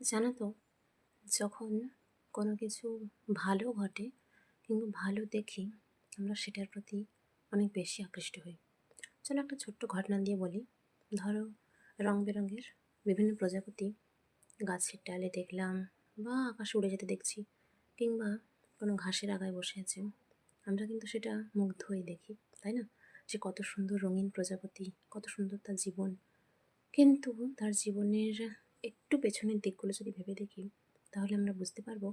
জানো তো, যখন কোনো কিছু ভালো ঘটে কিংবা ভালো দেখি, আমরা সেটার প্রতি অনেক বেশি আকৃষ্ট হই। চলো একটা ছোট্ট ঘটনা দিয়ে বলি। ধরো, রং বেরঙের বিভিন্ন প্রজাপতি গাছের ডালে দেখলাম, বা আকাশে উড়ে যেতে দেখছি, কিংবা কোনো ঘাসের আগায় বসে আছে। আমরা কিন্তু সেটা মুগ্ধ হয়ে দেখি, তাই না? যে কত সুন্দর রঙিন প্রজাপতি, কত সুন্দর তার জীবন। কিন্তু তার জীবনের একটু পেছনের দিকগুলো যদি ভেবে দেখি, তাহলে আমরা বুঝতে পারবো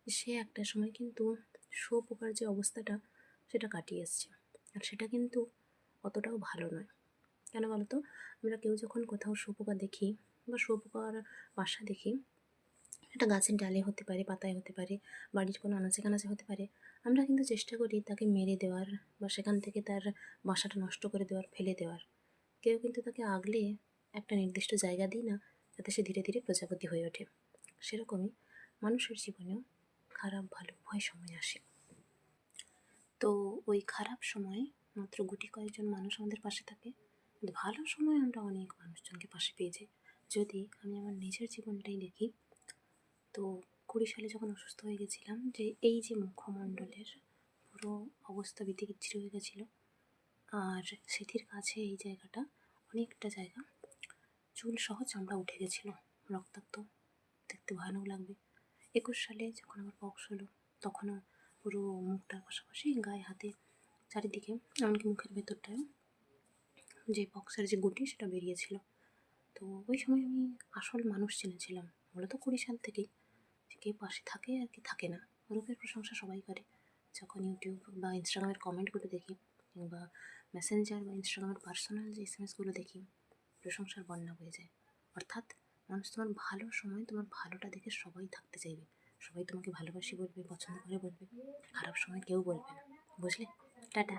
যে সে একটা সময় কিন্তু শুঁয়োপোকার যে অবস্থাটা, সেটা কাটিয়ে এসছে। আর সেটা কিন্তু অতটাও ভালো নয়। কেন বলো তো? আমরা কেউ যখন কোথাও শুঁয়োপোকা দেখি বা শুঁয়োপোকার বাসা দেখি, এটা গাছের ডালে হতে পারে, পাতায় হতে পারে, বাড়ির কোনো আনাচে কানাচে হতে পারে, আমরা কিন্তু চেষ্টা করি তাকে মেরে দেওয়ার বা সেখান থেকে তার বাসাটা নষ্ট করে দেওয়ার, ফেলে দেওয়ার। কেউ কিন্তু তাকে আগলে একটা নির্দিষ্ট জায়গা দিই না, যাতে সে ধীরে ধীরে প্রজাপতি হয়ে ওঠে। সেরকমই মানুষের জীবনেও খারাপ ভালো উভয় সময় আসে। তো ওই খারাপ সময়ে মাত্র গুটি কয়েকজন মানুষ আমাদের পাশে থাকে, কিন্তু ভালো সময় আমরা অনেক মানুষজনকে পাশে পেয়ে যাই। যদি আমি আমার নিজের জীবনটাই দেখি, তো 20 সালে যখন অসুস্থ হয়ে গেছিলাম, যে এই যে মুখমণ্ডলের পুরো অবস্থা বিতিকিচ্ছিরি হয়ে গেছিলো, আর সেটির কাছে এই জায়গাটা, অনেকটা জায়গা চুল সহ চামড়া উঠে গেছিলো, রক্তাক্ত, দেখতে ভয়ানক লাগবে। 21 সালে যখন আমার পক্স হলো, তখনও পুরো মুখটার পাশাপাশি গায়ে হাতে চারিদিকে, এমনকি মুখের ভেতরটায় যে পক্সের যে গুটি সেটা বেরিয়েছিল। তো ওই সময় আমি আসল মানুষ চিনেছিলাম, মূলত 20 সাল থেকেই, যে কে পাশে থাকে আর কি থাকে না। রূপের প্রশংসা সবাই করে। যখন ইউটিউব বা ইনস্টাগ্রামের কমেন্টগুলো দেখি, কিংবা মেসেঞ্জার বা ইনস্টাগ্রামের পার্সোনাল যে এসএমএসগুলো দেখি, প্রশংসার বন্যা বয়ে যায়। অর্থাৎ মানুষ তোমার ভালো সময়, তোমার ভালোটা দেখে সবাই থাকতে চাইবে, সবাই তোমাকে ভালোবাসি বলবে, পছন্দ করে বলবে। খারাপ সময় কেউ বলবে না, বুঝলে? টাটা।